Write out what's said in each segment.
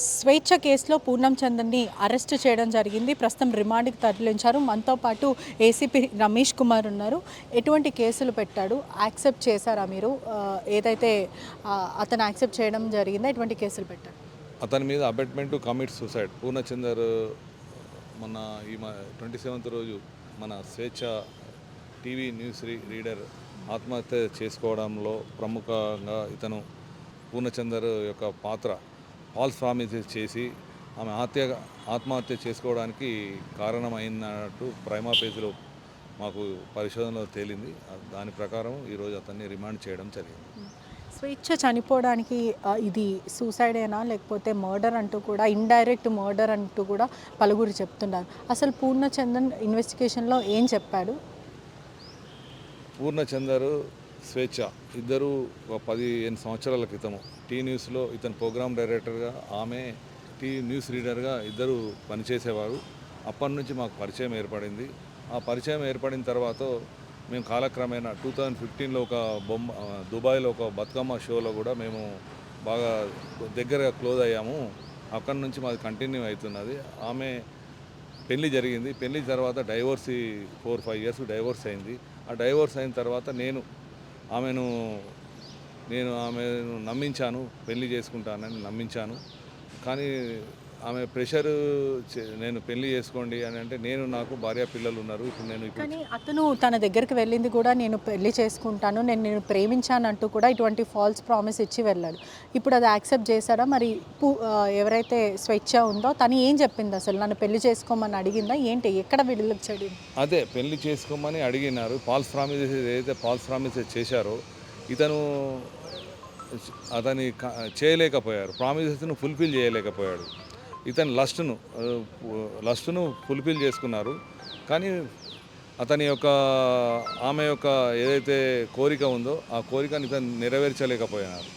స్వేచ్ఛ కేసులో పూర్ణం చంద్రని అరెస్ట్ చేయడం జరిగింది. ప్రస్తుతం రిమాండ్‌కి తరలించారు. మనతో పాటు ఏసీపీ రమేష్ కుమార్ ఉన్నారు. ఎటువంటి కేసులు పెట్టాడు? యాక్సెప్ట్ చేశారా మీరు? ఏదైతే అతను యాక్సెప్ట్ చేయడం జరిగిందో ఎటువంటి కేసులు పెట్టారు? అతని మీద abetment to commit suicide Purnachander మొన్న ఈ 27th రోజు మన స్వేచ్ఛ టీవీ న్యూస్ రీడర్ ఆత్మహత్య చేసుకోవడంలో ప్రముఖంగా ఇతను పూర్ణచందర్ యొక్క పాత్ర ఫాల్స్ ప్రామిసెస్ చేసి ఆమె ఆత్మహత్య చేసుకోవడానికి కారణమైనట్టు ప్రైమా పేజీలో మాకు పరిశోధనలో తేలింది. దాని ప్రకారం ఈరోజు అతన్ని రిమాండ్ చేయడం జరిగింది. స్వేచ్ఛ చనిపోవడానికి ఇది సూసైడేనా లేకపోతే మర్డర్ అంటూ కూడా ఇండైరెక్ట్ మర్డర్ అంటూ కూడా పలువురు చెప్తున్నారు. అసలు పూర్ణచందన్ ఇన్వెస్టిగేషన్లో ఏం చెప్పాడు? పూర్ణచందర్ స్వేచ్ఛ ఇద్దరు ఒక 15 సంవత్సరాల క్రితము టీ న్యూస్లో ఇతను ప్రోగ్రామ్ డైరెక్టర్గా, ఆమె టీ న్యూస్ రీడర్గా ఇద్దరు పనిచేసేవారు. అప్పటి నుంచి మాకు పరిచయం ఏర్పడింది. ఆ పరిచయం ఏర్పడిన తర్వాత మేము కాలక్రమేణా 2015లో ఒక దుబాయ్లో ఒక బతుకమ్మ షోలో కూడా మేము బాగా దగ్గరగా క్లోజ్ అయ్యాము. అక్కడి నుంచి మాది కంటిన్యూ అవుతున్నది. ఆమె పెళ్లి జరిగింది. పెళ్లి తర్వాత డైవోర్స్ 4-5 ఇయర్స్ డైవోర్స్ అయింది. ఆ డైవోర్స్ అయిన తర్వాత నేను ఆమెను నమ్మించాను, పెళ్లి చేసుకుంటానని నమ్మించాను. కానీ ఆమె ప్రెషర్ నేను పెళ్లి చేసుకోండి అని అంటే నాకు భార్య పిల్లలు ఉన్నారు. కానీ అతను తన దగ్గరికి వెళ్ళింది కూడా నేను పెళ్లి చేసుకుంటాను, నేను ప్రేమించానంటూ కూడా ఇటువంటి ఫాల్స్ ప్రామిస్ ఇచ్చి వెళ్ళాడు. ఇప్పుడు అది యాక్సెప్ట్ చేశారా? మరి ఎవరైతే స్వేచ్ఛ ఉందో తను ఏం చెప్పింది? అసలు నన్ను పెళ్లి చేసుకోమని అడిగిందా ఏంటి? ఎక్కడ విడుదలచ్చాడు? అదే పెళ్లి చేసుకోమని అడిగినారు. ఫాల్స్ ప్రామిసెస్ ఏదైతే ఫాల్స్ ప్రామిసెస్ చేశారో ఇతను అతని చేయలేకపోయారు. ప్రామిసెస్ను ఫుల్ఫిల్ చేయలేకపోయాడు. ఇతని లస్ట్ను ఫుల్ఫిల్ చేసుకున్నారు. కానీ అతని యొక్క ఆమె యొక్క ఏదైతే కోరిక ఉందో ఆ కోరికను ఇతను నెరవేర్చలేకపోయినారు.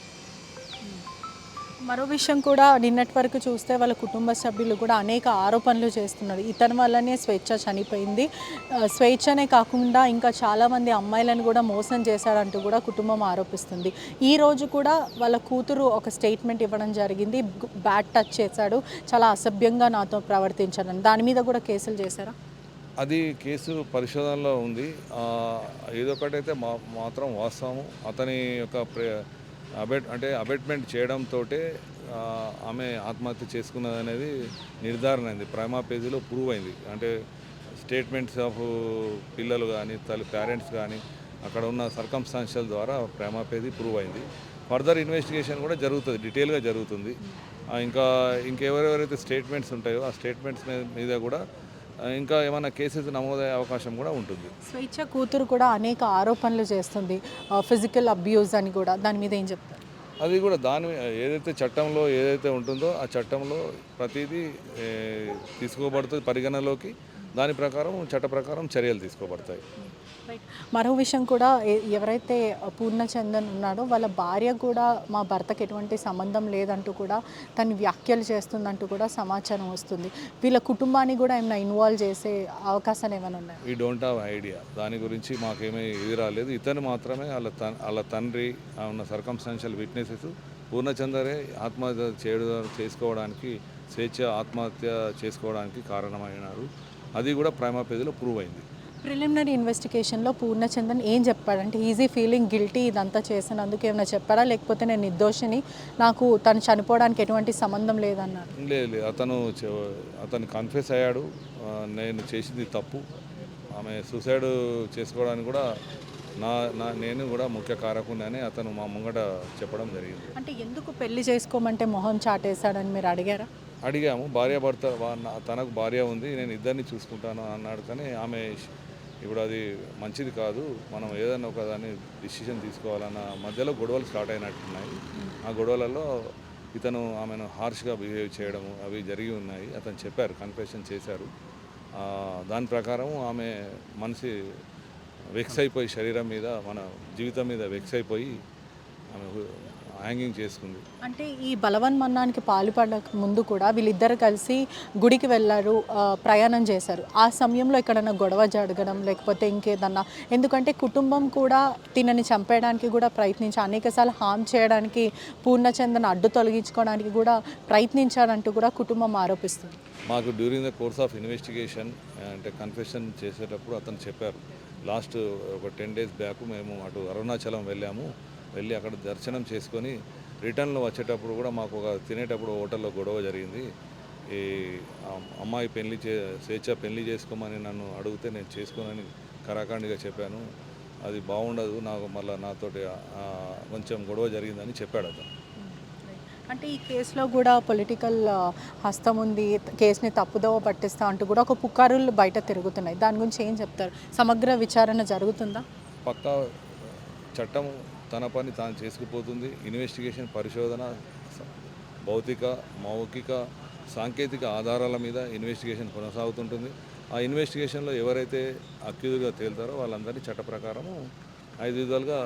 మరో విషయం కూడా నిన్నటి వరకు చూస్తే వాళ్ళ కుటుంబ సభ్యులు కూడా అనేక ఆరోపణలు చేస్తున్నారు. ఇతని వల్లనే స్వేచ్ఛ చనిపోయింది, స్వేచ్ఛనే కాకుండా ఇంకా చాలామంది అమ్మాయిలను కూడా మోసం చేశాడంటూ కూడా కుటుంబం ఆరోపిస్తుంది. ఈరోజు కూడా వాళ్ళ కూతురు ఒక స్టేట్మెంట్ ఇవ్వడం జరిగింది. బ్యాడ్ టచ్ చేశాడు, చాలా అసభ్యంగా నాతో ప్రవర్తించాడని. దాని మీద కూడా కేసులు చేశారా? అది కేసు పరిశోధనలో ఉంది. ఏదొకటైతే మాత్రం వాస్తవము. అతని యొక్క అబెట్మెంట్ చేయడంతో ఆమె ఆత్మహత్య చేసుకున్నది అనేది నిర్ధారణ అయింది. ప్రైమా పేజీలో ప్రూవ్ అయింది. అంటే స్టేట్మెంట్స్ ఆఫ్ పిల్లలు కానీ పేరెంట్స్ కానీ అక్కడ ఉన్న సర్కమ్స్టాన్షియల్ ద్వారా ప్రైమా పేజీ ప్రూవ్ అయింది. ఫర్దర్ ఇన్వెస్టిగేషన్ కూడా జరుగుతుంది, డీటెయిల్గా జరుగుతుంది. ఇంకెవరెవరైతే స్టేట్మెంట్స్ ఉంటాయో ఆ స్టేట్మెంట్స్ మీద కూడా ఇంకా ఏమైనా కేసెస్ నమోదయ్యే అవకాశం కూడా ఉంటుంది. స్వేచ్ఛ కూతురు కూడా అనేక ఆరోపణలు చేస్తుంది, ఫిజికల్ అబ్యూస్ అని కూడా. దాని మీద ఏం చెప్తారు? అది కూడా ఏదైతే చట్టంలో ఏదైతే ఉంటుందో ఆ చట్టంలో ప్రతిదీ తీసుకోబడుతుంది పరిగణలోకి. దాని ప్రకారం చట్ట ప్రకారం చర్యలు తీసుకోబడతాయి. మరో విషయం కూడా, ఎవరైతే పూర్ణచందన్ ఉన్నాడో వాళ్ళ భార్య కూడా మా భర్తకి ఎటువంటి సంబంధం లేదంటూ కూడా తను వ్యాఖ్యలు చేస్తుందంటూ కూడా సమాచారం వస్తుంది. వీళ్ళ కుటుంబాన్ని కూడా ఏమైనా ఇన్వాల్వ్ చేసే అవకాశాలు ఏమైనా ఉన్నాయి? We don't have idea. దాని గురించి మాకేమీ ఇది రాలేదు. ఇతను మాత్రమే వాళ్ళ తండ్రి ఉన్న సర్కమ్స్టాన్షియల్ విట్నెసెస్ పూర్ణచందరే ఆత్మహత్య చేసుకోవడానికి స్వేచ్ఛ ఆత్మహత్య చేసుకోవడానికి కారణమైనారు. అది కూడా ప్రైమా పేజీలో ప్రూవ్ అయింది. ప్రిలిమినరీ ఇన్వెస్టిగేషన్లో పూర్ణచందన్ ఏం చెప్పాడంటే, ఈజీ ఫీలింగ్ గిల్టీ ఇదంతా చేసినందుకు ఏమైనా చెప్పాడా, లేకపోతే నేను నిర్దోషిని, నాకు తను చనిపోవడానికి ఎటువంటి సంబంధం లేదన్నాడు? లేదు, అతను కన్ఫెస్ అయ్యాడు. నేను చేసింది తప్పు, ఆమె సూసైడ్ చేసుకోవడానికి కూడా నేను కూడా ముఖ్య కారకుని అని అతను మా ముంగట చెప్పడం జరిగింది. అంటే ఎందుకు పెళ్లి చేసుకోమంటే మొహం చాటేశాడని మీరు అడిగారా? అడిగాము. భార్యాభర్త, తనకు భార్య ఉంది, నేను ఇద్దరిని చూసుకుంటాను అన్నాడు. కానీ ఆమె ఇప్పుడు అది మంచిది కాదు, మనం ఏదైనా ఒక దాన్ని డిసిషన్ తీసుకోవాలన్న మధ్యలో గొడవలు స్టార్ట్ అయినట్టున్నాయి. ఆ గొడవలలో ఇతను ఆమెను హార్ష్గా బిహేవ్ చేయడము అవి జరిగి ఉన్నాయి. అతను చెప్పారు, కన్ఫెషన్ చేశారు. దాని ప్రకారం ఆమె మనసు వెక్స్ అయిపోయి, శరీరం మీద మన జీవితం మీద వెక్స్ అయిపోయి హ్యాంగింగ్ చేసుకుంది. అంటే ఈ బలవన్మరణానికి పాల్పడక ముందు కూడా వీళ్ళిద్దరు కలిసి గుడికి వెళ్ళారు, ప్రయాణం చేశారు. ఆ సమయంలో ఎక్కడైనా గొడవ జరగడం లేకపోతే ఇంకేదన్నా, ఎందుకంటే కుటుంబం కూడా తినని చంపేయడానికి కూడా ప్రయత్నించి అనేకసార్లు హామ్ చేయడానికి పూర్ణచంద్రను అడ్డు తొలగించుకోవడానికి కూడా ప్రయత్నించారంటూ కూడా కుటుంబం ఆరోపిస్తుంది. మాకు during the course of investigation అంటే కన్ఫెషన్ చేసేటప్పుడు అతను చెప్పారు. లాస్ట్ ఒక 10 days బ్యాక్ మేము అటు అరుణాచలం వెళ్ళి అక్కడ దర్శనం చేసుకొని రిటర్న్లో వచ్చేటప్పుడు కూడా మాకు తినేటప్పుడు హోటల్లో గొడవ జరిగింది. ఈ అమ్మాయి స్వేచ్ఛ పెళ్లి చేసుకోమని నన్ను అడిగితే నేను చేసుకోనని కరాఖండిగా చెప్పాను. అది బాగుండదు, నాకు మళ్ళీ నాతోటి కొంచెం గొడవ జరిగిందని చెప్పాడు అతను. అంటే ఈ కేసులో కూడా పొలిటికల్ హస్తం ఉంది, కేసుని తప్పుదోవ పట్టిస్తా అంటూ కూడా ఒక పుకారులు బయట తిరుగుతున్నాయి. దాని గురించి ఏం చెప్తారు? సమగ్ర విచారణ జరుగుతుందా? పక్కా చట్టం తన పని తాను చేసుకుపోతుంది. ఇన్వెస్టిగేషన్ పరిశోధన భౌతిక మౌఖిక సాంకేతిక ఆధారాల మీద ఇన్వెస్టిగేషన్ కొనసాగుతుంటుంది. ఆ ఇన్వెస్టిగేషన్లో ఎవరైతే అక్యూజ్గా తేలుతారో వాళ్ళందరినీ చట్ట ప్రకారము 5 విధాలుగా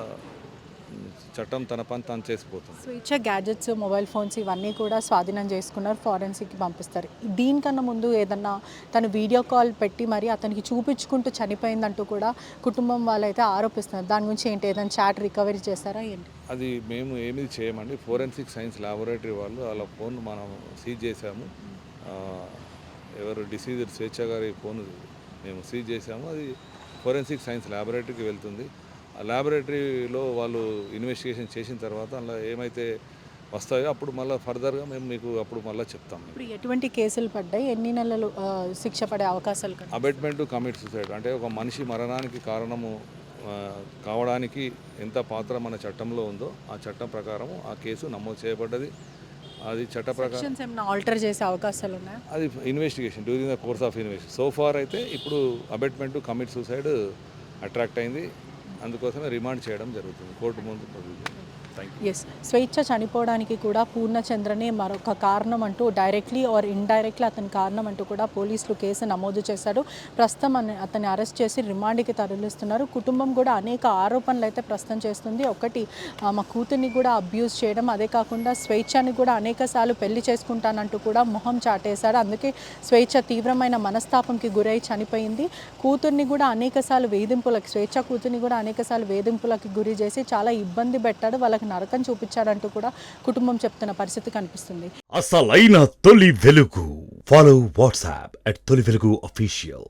చట్టం తన పని తాను చేసిపోతుంది. స్వేచ్ఛ గ్యాడ్జెట్స్, మొబైల్ ఫోన్స్ ఇవన్నీ కూడా స్వాధీనం చేసుకున్నారు, ఫారెన్సిక్కి పంపిస్తారు. దీనికన్నా ముందు ఏదన్నా తను వీడియో కాల్ పెట్టి మరి అతనికి చూపించుకుంటూ చనిపోయిందంటూ కూడా కుటుంబం వాళ్ళైతే ఆరోపిస్తున్నారు. దాని గురించి ఏంటి, ఏదైనా చాట్ రికవరీ చేస్తారా ఏంటి? అది మేము ఏమీ చేయమండి. ఫోరెన్సిక్ సైన్స్ ల్యాబొరేటరీ వాళ్ళు వాళ్ళ ఫోన్ మనం సీజ్ చేశాము. ఎవరు డిసీజ్డ్ స్వేచ్ఛ గారి ఫోన్ మేము సీజ్ చేశాము. అది ఫోరెన్సిక్ సైన్స్ ల్యాబొరేటరీకి వెళ్తుంది. ఆ ల్యాబొరేటరీలో వాళ్ళు ఇన్వెస్టిగేషన్ చేసిన తర్వాత అందులో ఏమైతే వస్తాయో అప్పుడు మళ్ళీ ఫర్దర్గా మేము మీకు అప్పుడు మళ్ళీ చెప్తాం. ఇప్పుడు ఎటువంటి కేసులు పడ్డాయి, ఎన్ని నెలలు శిక్ష పడే అవకాశాలు? అబెట్మెంట్ టు కమిట్ సూసైడ్ అంటే ఒక మనిషి మరణానికి కారణము కావడానికి ఎంత పాత్ర మన చట్టంలో ఉందో ఆ చట్టం ప్రకారం ఆ కేసు నమోదు చేయబడ్డది. అది చట్ట ప్రకారం ఏమైనా ఆల్టర్ చేసే అవకాశాలు ఉన్నాయా? అది investigation during the course of investigation so far అయితే ఇప్పుడు abetment to commit suicide attract అయింది. అందుకోసమే రిమాండ్ చేయడం జరుగుతుంది కోర్టు ముందు. ఎస్, స్వేచ్ఛ చనిపోవడానికి కూడా పూర్ణచంద్రనే మరొక కారణం అంటూ డైరెక్ట్లీ ఆర్ ఇండైరెక్ట్లీ అతని కారణం అంటూ కూడా పోలీసులు కేసు నమోదు చేశారు. ప్రస్తుతం అతన్ని అరెస్ట్ చేసి రిమాండ్కి తరలిస్తున్నారు. కుటుంబం కూడా అనేక ఆరోపణలు అయితే ప్రస్తుతం చేస్తుంది. ఒకటి, మా కూతుర్ని కూడా అబ్యూజ్ చేయడం, అదే కాకుండా స్వేచ్ఛని కూడా అనేకసార్లు పెళ్లి చేసుకుంటానంటూ కూడా మొహం చాటేశారు. అందుకే స్వేచ్ఛ తీవ్రమైన మనస్తాపంకి గురై చనిపోయింది. కూతుర్ని కూడా అనేకసార్లు స్వేచ్ఛ కూతుర్ని కూడా అనేకసార్లు వేధింపులకు గురి చేసి చాలా ఇబ్బంది పెట్టాడు, వాళ్ళకి నరకం చూపించాడంటూ కూడా కుటుంబం చెప్తున్న పరిస్థితి కనిపిస్తుంది. అసలైన తొలి వెలుగు. ఫాలో వాట్సాప్ @తొలి వెలుగు official.